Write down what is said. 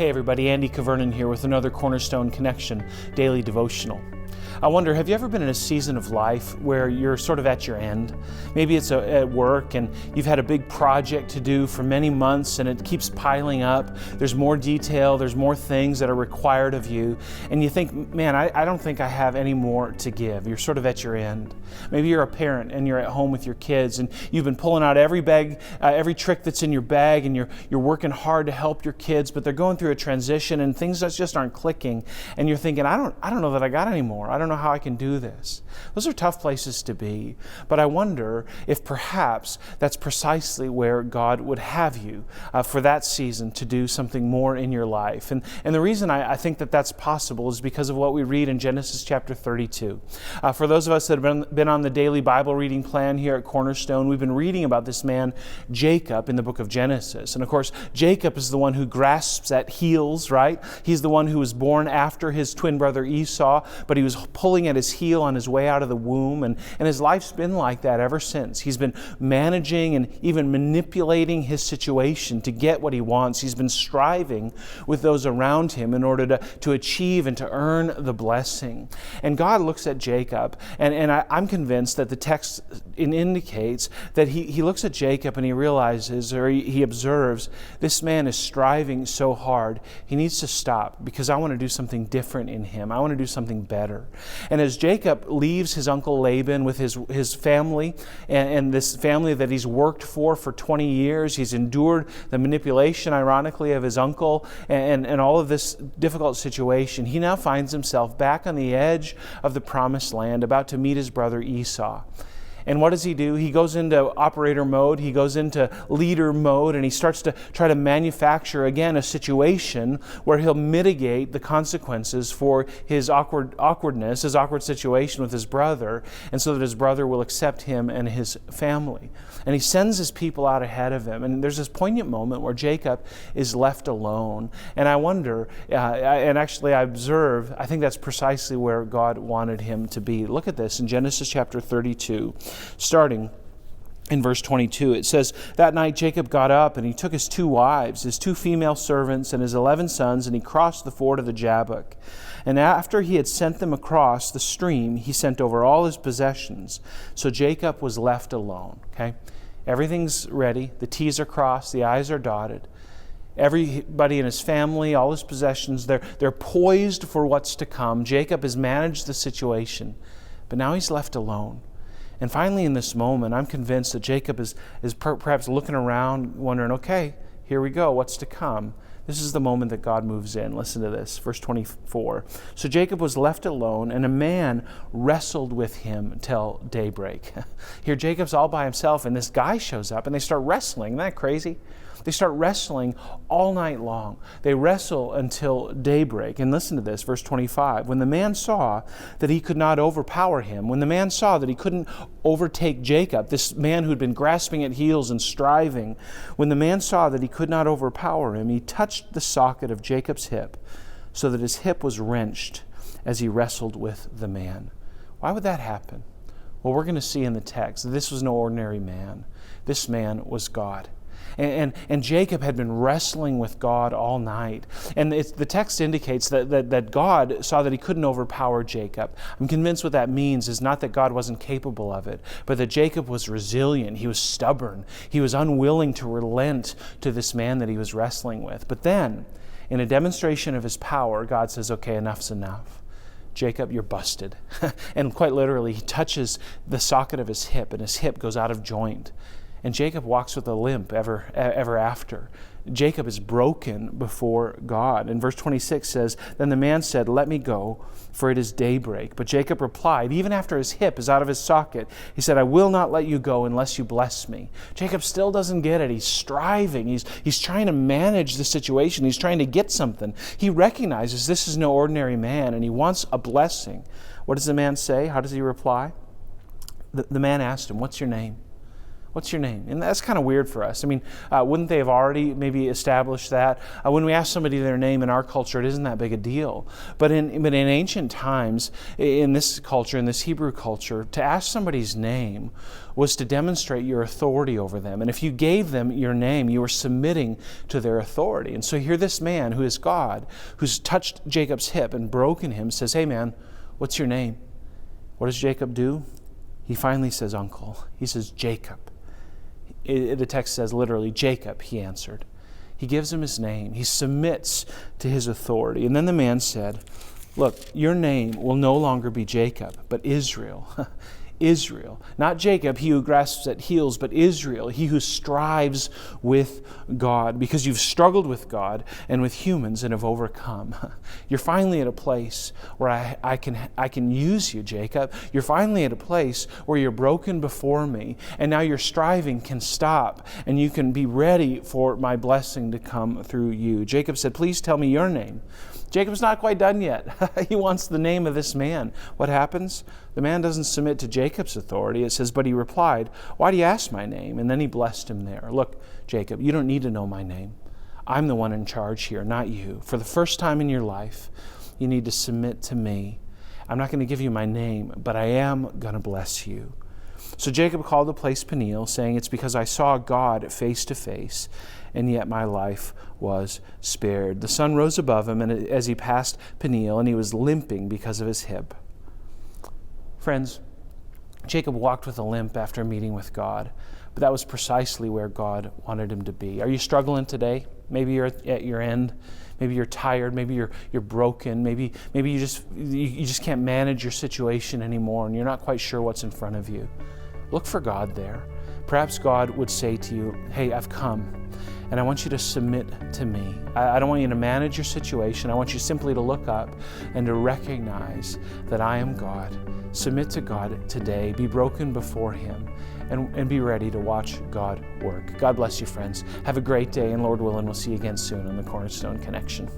Hey everybody, Andy Kvernen here with another Cornerstone Connection Daily Devotional. I wonder, have you ever been in a season of life where you're sort of at your end? Maybe it's at work and you've had a big project to do for many months and it keeps piling up. There's more detail, there's more things that are required of you. And you think, man, I don't think I have any more to give. You're sort of at your end. Maybe you're a parent and you're at home with your kids and you've been pulling out every trick that's in your bag and you're working hard to help your kids, but they're going through a transition and things that just aren't clicking. And you're thinking, I don't know that I got any more. I don't know how I can do this. Those are tough places to be. But I wonder if perhaps that's precisely where God would have you for that season to do something more in your life. And the reason I think that that's possible is because of what we read in Genesis chapter 32. For those of us that have been on the daily Bible reading plan here at Cornerstone, we've been reading about this man, Jacob, in the book of Genesis. And of course, Jacob is the one who grasps at heels, right? He's the one who was born after his twin brother Esau, but he was pulling at his heel on his way out of the womb. And his life's been like that ever since. He's been managing and even manipulating his situation to get what he wants. He's been striving with those around him in order to achieve and to earn the blessing. And God looks at Jacob, and I'm convinced that the text indicates that he looks at Jacob and he realizes, or he observes, this man is striving so hard. He needs to stop because I want to do something different in him. I want to do something better. And as Jacob leaves his uncle Laban with his family and this family that he's worked for 20 years, he's endured the manipulation, ironically, of his uncle and all of this difficult situation, he now finds himself back on the edge of the promised land, about to meet his brother Esau. And what does he do? He goes into operator mode, he goes into leader mode, and he starts to try to manufacture, again, a situation where he'll mitigate the consequences for his awkwardness, his awkward situation with his brother, and so that his brother will accept him and his family. And he sends his people out ahead of him. And there's this poignant moment where Jacob is left alone. And I wonder, and actually I observe, I think that's precisely where God wanted him to be. Look at this in Genesis chapter 32. Starting in verse 22, it says, "That night Jacob got up and he took his 2 wives, his 2 female servants, and his 11 sons, and he crossed the ford of the Jabbok. And after he had sent them across the stream, he sent over all his possessions. So Jacob was left alone." Okay? Everything's ready. The T's are crossed. The I's are dotted. Everybody in his family, all his possessions, they're poised for what's to come. Jacob has managed the situation, but now he's left alone. And finally, in this moment, I'm convinced that Jacob is perhaps looking around, wondering, okay, here we go, what's to come? This is the moment that God moves in. Listen to this, verse 24. "So Jacob was left alone, and a man wrestled with him till daybreak." Here, Jacob's all by himself, and this guy shows up, and they start wrestling. Isn't that crazy? They start wrestling all night long. They wrestle until daybreak. And listen to this, verse 25. "When the man saw that he could not overpower him," when the man saw that he couldn't overtake Jacob, this man who'd been grasping at heels and striving, when the man saw that he could not overpower him, he touched the socket of Jacob's hip so that his hip was wrenched as he wrestled with the man. Why would that happen? Well, we're going to see in the text that this was no ordinary man. This man was God. And Jacob had been wrestling with God all night. And the text indicates that God saw that he couldn't overpower Jacob. I'm convinced what that means is not that God wasn't capable of it, but that Jacob was resilient. He was stubborn. He was unwilling to relent to this man that he was wrestling with. But then, in a demonstration of his power, God says, okay, enough's enough. Jacob, you're busted. And quite literally, he touches the socket of his hip, and his hip goes out of joint. And Jacob walks with a limp ever after. Jacob is broken before God. And verse 26 says, "Then the man said, 'Let me go, for it is daybreak.' But Jacob replied," even after his hip is out of his socket, he said, 'I will not let you go unless you bless me.'" Jacob still doesn't get it. He's striving. He's trying to manage the situation. He's trying to get something. He recognizes this is no ordinary man, and he wants a blessing. What does the man say? How does he reply? The man asked him, "What's your name?" What's your name? And that's kind of weird for us. I mean, wouldn't they have already maybe established that? When we ask somebody their name in our culture, it isn't that big a deal. But in ancient times, in this culture, in this Hebrew culture, to ask somebody's name was to demonstrate your authority over them. And if you gave them your name, you were submitting to their authority. And so here this man who is God, who's touched Jacob's hip and broken him, says, hey man, what's your name? What does Jacob do? He finally says, uncle. He says, Jacob. The text says literally, Jacob, he answered. He gives him his name. He submits to his authority. And then the man said, look, your name will no longer be Jacob, but Israel. Israel. Not Jacob, he who grasps at heels, but Israel, he who strives with God, because you've struggled with God and with humans and have overcome. You're finally at a place where I can use you, Jacob. You're finally at a place where you're broken before me, and now your striving can stop, and you can be ready for my blessing to come through you. Jacob said, please tell me your name. Jacob's not quite done yet. He wants the name of this man. What happens? The man doesn't submit to Jacob's authority. It says, but he replied, why do you ask my name? And then he blessed him there. Look, Jacob, you don't need to know my name. I'm the one in charge here, not you. For the first time in your life, you need to submit to me. I'm not going to give you my name, but I am going to bless you. So Jacob called the place Peniel, saying, it's because I saw God face to face, and yet my life was spared. The sun rose above him and as he passed Peniel, and he was limping because of his hip. Friends, Jacob walked with a limp after meeting with God, but that was precisely where God wanted him to be. Are you struggling today? Maybe you're at your end. Maybe you're tired. Maybe you're broken. Maybe you just can't manage your situation anymore, and you're not quite sure what's in front of you. Look for God there. Perhaps God would say to you, hey, I've come, and I want you to submit to me. I don't want you to manage your situation. I want you simply to look up and to recognize that I am God. Submit to God today. Be broken before Him, and be ready to watch God work. God bless you, friends. Have a great day, and Lord willing, we'll see you again soon on the Cornerstone Connection.